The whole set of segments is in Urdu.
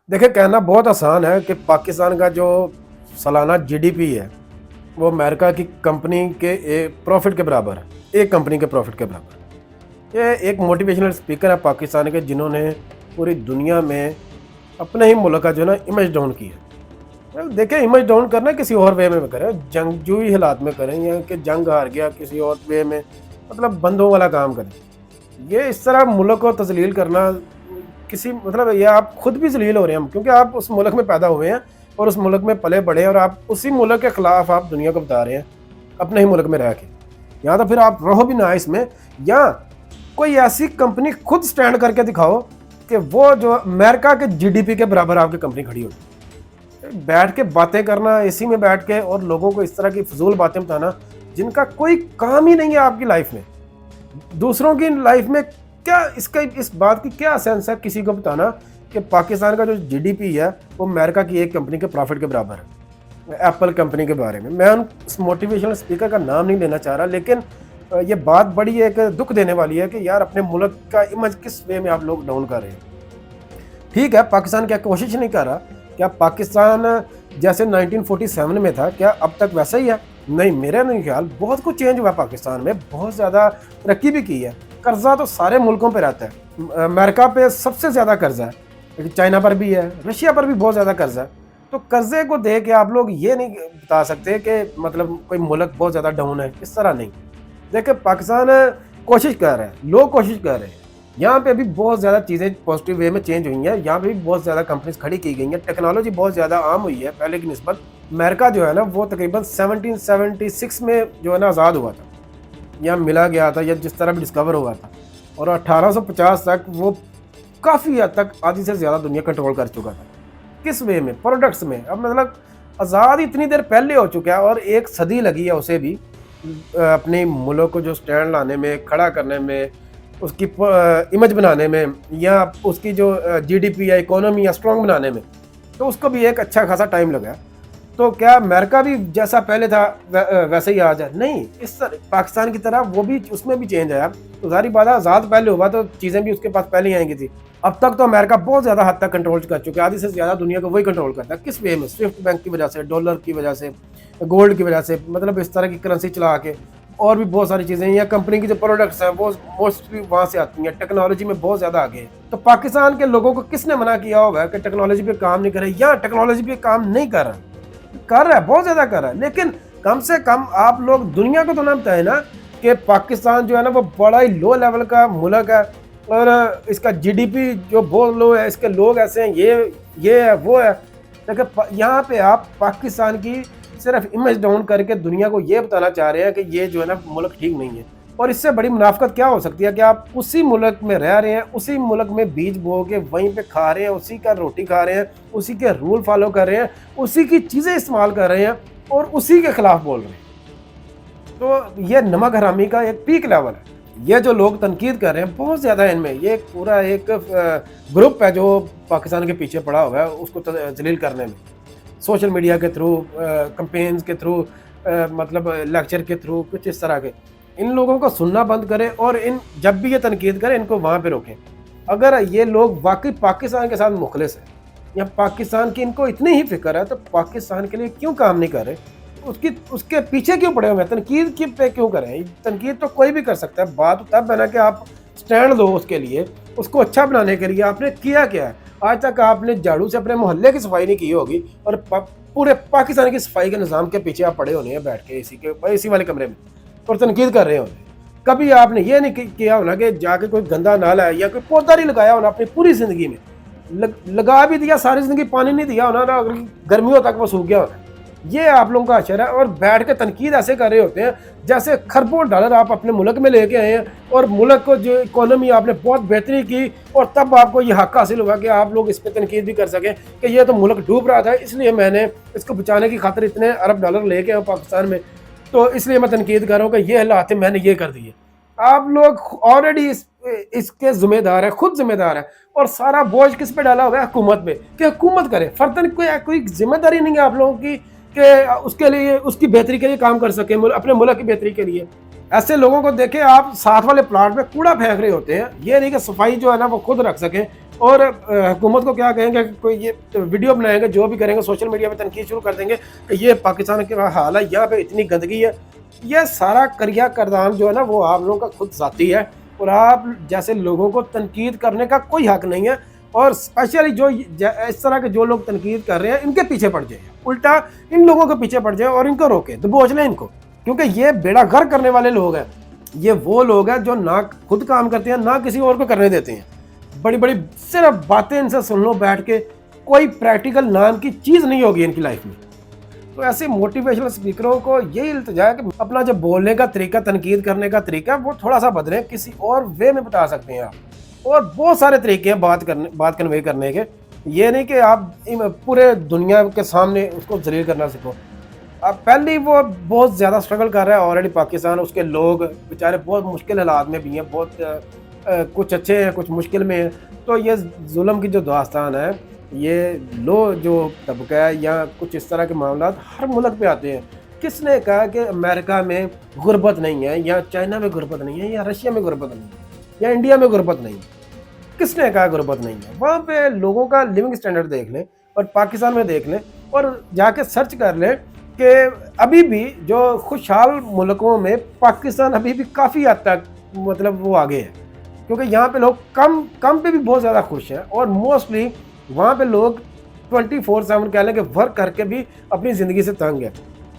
دیکھیں کہنا بہت آسان ہے کہ پاکستان کا جو سالانہ جی ڈی پی ہے وہ امریکہ کی کمپنی کے پروفٹ کے برابر ہے، ایک کمپنی کے پروفٹ کے برابر ہے۔ یہ ایک موٹیویشنل اسپیکر ہے پاکستان کے، جنہوں نے پوری دنیا میں اپنے ہی ملک کا جو ہے نا امیج ڈاؤن کیا۔ دیکھیں امیج ڈاؤن کرنا کسی اور وے میں کریں، جنگجوئی حالات میں کریں، یا کہ جنگ ہار گیا کسی اور وے میں، مطلب بندوں والا کام کریں۔ یہ اس طرح ملک کو تذلیل کرنا کسی مطلب یہ آپ خود بھی ذلیل ہو رہے ہیں، کیونکہ آپ اس ملک میں پیدا ہوئے ہیں اور اس ملک میں پلے بڑھے ہیں، اور آپ اسی ملک کے خلاف آپ دنیا کو بتا رہے ہیں اپنے ہی ملک میں رہ کے۔ یا تو پھر آپ رہو بھی نہ اس میں، یا کوئی ایسی کمپنی خود سٹینڈ کر کے دکھاؤ کہ وہ جو امریکہ کے جی ڈی پی کے برابر آپ کی کمپنی کھڑی ہوگی۔ بیٹھ کے باتیں کرنا اسی میں بیٹھ کے اور لوگوں کو اس طرح کی فضول باتیں بتانا جن کا کوئی کام ہی نہیں ہے آپ کی لائف میں، دوسروں کی لائف میں، کیا اس بات کی کیا سینس ہے کسی کو بتانا کہ پاکستان کا جو جی ڈی پی ہے وہ امریکہ کی ایک کمپنی کے پروفٹ کے برابر ہے۔ ایپل کمپنی کے بارے میں اس موٹیویشنل اسپیکر کا نام نہیں لینا چاہ رہا، لیکن یہ بات بڑی ایک دکھ دینے والی ہے کہ یار اپنے ملک کا امیج کس وے میں آپ لوگ ڈاؤن کر رہے ہیں۔ ٹھیک ہے پاکستان کیا کوشش نہیں کر رہا؟ کیا پاکستان جیسے 1947 میں تھا کیا اب تک ویسا ہی ہے؟ نہیں، میرا نہیں خیال، بہت کچھ چینج ہوا پاکستان میں، بہت زیادہ ترقی بھی کی ہے۔ قرضہ تو سارے ملکوں پہ رہتا ہے، امریکہ پہ سب سے زیادہ قرضہ ہے، لیکن چائنا پر بھی ہے، رشیا پر بھی بہت زیادہ قرضہ ہے۔ تو قرضے کو دے کے آپ لوگ یہ نہیں بتا سکتے کہ مطلب کوئی ملک بہت زیادہ ڈاؤن ہے، اس طرح نہیں۔ دیکھیں پاکستان کوشش کر رہے ہیں، لوگ کوشش کر رہے ہیں، یہاں پہ بھی بہت زیادہ چیزیں پازیٹیو وے میں چینج ہوئی ہیں، یہاں پہ بھی بہت زیادہ کمپنیز کھڑی کی گئی ہیں، ٹیکنالوجی بہت زیادہ عام ہوئی ہے پہلے کی نسبت۔ امریکہ جو ہے نا وہ تقریباً 1776 میں جو ہے نا آزاد ہوا تھا، یا ملا گیا تھا، یا جس طرح بھی ڈسکور ہوا تھا، اور 1850 تک وہ کافی حد تک آدھی سے زیادہ دنیا کنٹرول کر چکا تھا۔ کس وے میں؟ پروڈکٹس میں۔ اب مطلب آزاد اتنی دیر پہلے ہو چکا ہے اور ایک صدی لگی ہے اسے بھی اپنے ملک کو جو سٹینڈ لانے میں، کھڑا کرنے میں، اس کی امیج بنانے میں، یا اس کی جو جی ڈی پی یا اکانومی یا اسٹرانگ بنانے میں، تو اس کو بھی ایک اچھا خاصا ٹائم لگا۔ تو کیا امریکہ بھی جیسا پہلے تھا ویسے ہی آج ہے؟ نہیں، اس پاکستان کی طرح وہ بھی اس میں بھی چینج آیا۔ تو ظاہری بات ہے آزاد پہلے ہوا تو چیزیں بھی اس کے پاس پہلے ہی آئیں گی تھی۔ اب تک تو امریکہ بہت زیادہ حد تک کنٹرول کر چکا ہے، آدھی سے زیادہ دنیا کو وہی کنٹرول کرتا ہے۔ کس وے میں؟ سوئفٹ بینک کی وجہ سے، ڈالر کی وجہ سے، گولڈ کی وجہ سے، مطلب اس طرح کی کرنسی چلا کے، اور بھی بہت ساری چیزیں، یا کمپنی کی جو پروڈکٹس ہیں وہ موسٹلی وہاں سے آتی ہیں، ٹیکنالوجی میں بہت زیادہ آگے ہیں۔ تو پاکستان کے لوگوں کو کس نے منع کیا ہوگا کہ ٹیکنالوجی پہ کام نہیں کرے؟ یا ٹیکنالوجی پہ کام نہیں کر رہا ہے، بہت زیادہ کر رہا ہے، لیکن کم سے کم آپ لوگ دنیا کو تو نہ بتائیں نا کہ پاکستان جو ہے نا وہ بڑا ہی لو لیول کا ملک ہے، اور اس کا جی ڈی پی جو بہت لو ہے، اس کے لوگ ایسے ہیں، یہ ہے وہ ہے۔ لیکن یہاں پہ آپ پاکستان کی صرف امیج ڈاؤن کر کے دنیا کو یہ بتانا چاہ رہے ہیں کہ یہ جو ہے نا ملک ٹھیک نہیں ہے۔ اور اس سے بڑی منافقت کیا ہو سکتی ہے کہ آپ اسی ملک میں رہ رہے ہیں، اسی ملک میں بیج بو کے وہیں پہ کھا رہے ہیں، اسی کا روٹی کھا رہے ہیں، اسی کے رول فالو کر رہے ہیں، اسی کی چیزیں استعمال کر رہے ہیں، اور اسی کے خلاف بول رہے ہیں۔ تو یہ نمک حرامی کا ایک پیک لیول ہے۔ یہ جو لوگ تنقید کر رہے ہیں بہت زیادہ ان میں، یہ پورا ایک گروپ ہے جو پاکستان کے پیچھے پڑا ہوا ہے اس کو ذلیل کرنے میں، سوشل میڈیا کے تھرو، کمپینز کے تھرو، مطلب لیکچر کے تھرو، کچھ اس طرح کے۔ ان لوگوں کو سننا بند کریں، اور جب بھی یہ تنقید کریں ان کو وہاں پہ روکیں۔ اگر یہ لوگ واقعی پاکستان کے ساتھ مخلص ہیں، یا پاکستان کی ان کو اتنی ہی فکر ہے، تو پاکستان کے لیے کیوں کام نہیں کر رہے؟ اس کے پیچھے کیوں پڑے ہوئے ہیں؟ تنقید کی پہ کیوں کریں؟ تنقید تو کوئی بھی کر سکتا ہے، بات تب ہے نا کہ آپ سٹینڈ لو اس کے لیے، اس کو اچھا بنانے کے لیے۔ آپ نے کیا ہے؟ آج تک آپ نے جھاڑو سے اپنے محلے کی صفائی نہیں کی ہوگی، اور پورے پاکستان کی صفائی کے نظام کے پیچھے آپ پڑے ہونے ہیں بیٹھ کے اسی والے کمرے میں، اور تنقید کر رہے ہونے۔ کبھی آپ نے یہ نہیں کیا ہونا کہ جا کے کوئی گندا نالا ہے یا کوئی پودا نہیں لگایا ہونا اپنی پوری زندگی میں، لگا بھی دیا ساری زندگی، پانی نہیں دیا ہونا نا، گرمیوں تک وہ سوکھ گیا ہونا۔ یہ آپ لوگوں کا اشر ہے، اور بیٹھ کے تنقید ایسے کر رہے ہوتے ہیں جیسے کھربوں ڈالر آپ اپنے ملک میں لے کے آئے ہیں، اور ملک کو جو اکانومی آپ نے بہت بہتری کی، اور تب آپ کو یہ حق حاصل ہوا کہ آپ لوگ اس پہ تنقید بھی کر سکیں کہ یہ تو ملک ڈوب رہا تھا، اس لیے میں نے اس کو بچانے کی خاطر اتنے ارب ڈالر لے کے آیا پاکستان میں، تو اس لیے میں تنقید کر رہا ہوں کہ یہ حالات میں نے یہ کر دیے۔ آپ لوگ آلریڈی اس کے ذمہ دار ہیں، خود ذمہ دار ہیں، اور سارا بوجھ کس پہ ڈالا ہوا ہے؟ حکومت پہ، کہ حکومت کرے۔ فرداً کوئی ذمہ داری نہیں ہے آپ لوگوں کی کہ اس کے لیے، اس کی بہتری کے لیے کام کر سکے، اپنے ملک کی بہتری کے لیے۔ ایسے لوگوں کو دیکھیں آپ ساتھ والے پلاٹ میں کوڑا پھینک رہے ہوتے ہیں، یہ نہیں کہ صفائی جو ہے نا وہ خود رکھ سکیں، اور حکومت کو کیا کہیں گے، کوئی یہ ویڈیو بنائیں گے، جو بھی کریں گے سوشل میڈیا پہ تنقید شروع کر دیں گے کہ یہ پاکستان کا حال ہے، یہاں پہ اتنی گندگی ہے۔ یہ سارا کریا کردان جو ہے نا وہ آپ لوگوں کا خود ذاتی ہے، اور آپ جیسے لوگوں کو تنقید کرنے کا کوئی حق نہیں ہے، اور اسپیشلی جو اس طرح کے جو لوگ تنقید کر رہے ہیں ان کے پیچھے پڑ جائیں، الٹا ان لوگوں کے پیچھے پڑ جائیں اور ان کو روکیں، دبوچ لیں ان کو، کیونکہ یہ بیڑا غرق کرنے والے لوگ ہیں۔ یہ وہ لوگ ہیں جو نہ خود کام کرتے ہیں، نہ کسی اور کو کرنے دیتے ہیں، بڑی بڑی صرف باتیں ان سے سن لو بیٹھ کے، کوئی پریکٹیکل نام کی چیز نہیں ہوگی ان کی لائف میں۔ تو ایسے موٹیویشنل اسپیکروں کو یہی التجا ہے کہ اپنا جو بولنے کا طریقہ، تنقید کرنے کا طریقہ وہ تھوڑا سا بدلیں، کسی اور وے میں بتا سکتے ہیں آپ، اور بہت سارے طریقے ہیں بات کنوے کرنے کے، یہ نہیں کہ آپ پورے دنیا کے سامنے اس کو ذلیل کرنا سیکھو۔ اب پہلے وہ بہت زیادہ اسٹرگل کر رہا ہے آلریڈی پاکستان، اس کے لوگ بیچارے بہت مشکل حالات میں بھی ہیں، بہت کچھ اچھے ہیں کچھ مشکل میں ہیں۔ تو یہ ظلم کی جو داستان ہے، یہ لو جو طبقہ ہے یا کچھ اس طرح کے معاملات ہر ملک پہ آتے ہیں۔ کس نے کہا کہ امریکہ میں غربت نہیں ہے، یا چائنا میں غربت نہیں ہے، یا رشیا میں غربت نہیں ہے، یا انڈیا میں غربت نہیں ہے؟ کس نے کہا غربت نہیں ہے؟ وہاں پہ لوگوں کا لیونگ سٹینڈرڈ دیکھ لیں، اور پاکستان میں دیکھ لیں، اور جا کے سرچ کر لیں کہ ابھی بھی جو خوشحال ملکوں میں پاکستان ابھی بھی کافی حد تک مطلب وہ آگے ہے، کیونکہ یہاں پہ لوگ کم پہ بھی بہت زیادہ خوش ہیں، اور موسٹلی وہاں پہ لوگ 24/7 کہہ لیں کہ ورک کر کے بھی اپنی زندگی سے تنگ ہے،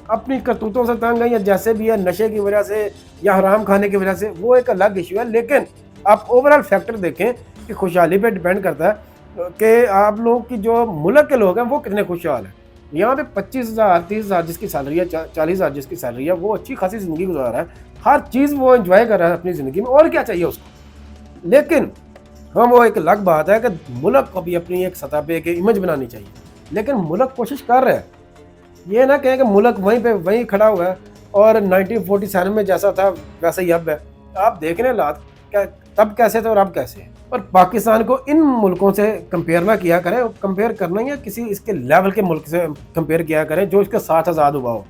اپنی کرتوتوں سے تنگ ہے، یا جیسے بھی ہے نشے کی وجہ سے یا حرام کھانے کی وجہ سے، وہ ایک الگ ایشو ہے۔ لیکن آپ اوورال فیکٹر دیکھیں کہ خوشحالی پہ ڈیپینڈ کرتا ہے کہ آپ لوگ کی جو ملک کے لوگ ہیں وہ کتنے خوشحال ہیں۔ یہاں پہ 25,000 30,000 جس کی سیلری ہے، 40,000 جس کی سیلری ہے، وہ اچھی خاصی زندگی گزار رہا ہے، ہر چیز وہ انجوائے کر رہا ہے اپنی زندگی میں، اور کیا چاہیے اس کو؟ لیکن ہم وہ ایک الگ بات ہے کہ ملک کو بھی اپنی ایک سطح پہ ایک امیج بنانی چاہیے، لیکن ملک کوشش کر رہا ہے، یہ نہ کہیں کہ ملک وہیں پہ وہیں کھڑا ہوا ہے اور 1947 میں جیسا تھا ویسا ہی اب ہے۔ آپ دیکھ رہے ہیں حالات تب کیسے تھے اور اب کیسے ہیں، اور پاکستان کو ان ملکوں سے کمپیئر نہ کیا کریں، کمپیئر کرنا ہی ہے کسی اس کے لیول کے ملک سے کمپیئر کیا کریں جو اس کے ساتھ آزاد ہوا ہو۔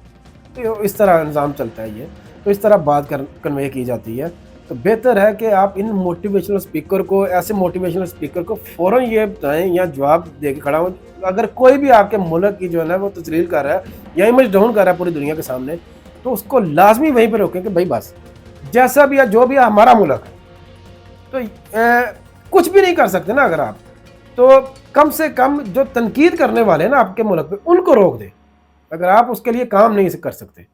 تو اس طرح نظام چلتا ہے یہ، تو اس طرح بات کنوے کی جاتی ہے۔ تو بہتر ہے کہ آپ ان موٹیویشنل اسپیکر کو، ایسے موٹیویشنل اسپیکر کو فوراً یہ بتائیں یا جواب دے کے کھڑا ہوں، اگر کوئی بھی آپ کے ملک کی جو ہے نا وہ تذلیل کر رہا ہے یا امیج ڈاؤن کر رہا ہے پوری دنیا کے سامنے، تو اس کو لازمی وہیں پہ روکیں کہ بھائی بس جیسا بھی ہے جو بھی ہے ہمارا ملک ہے، تو کچھ بھی نہیں کر سکتے نا اگر آپ، تو کم سے کم جو تنقید کرنے والے ہیں نا آپ کے ملک پہ ان کو روک دیں، اگر آپ اس کے لیے کام نہیں کر سکتے۔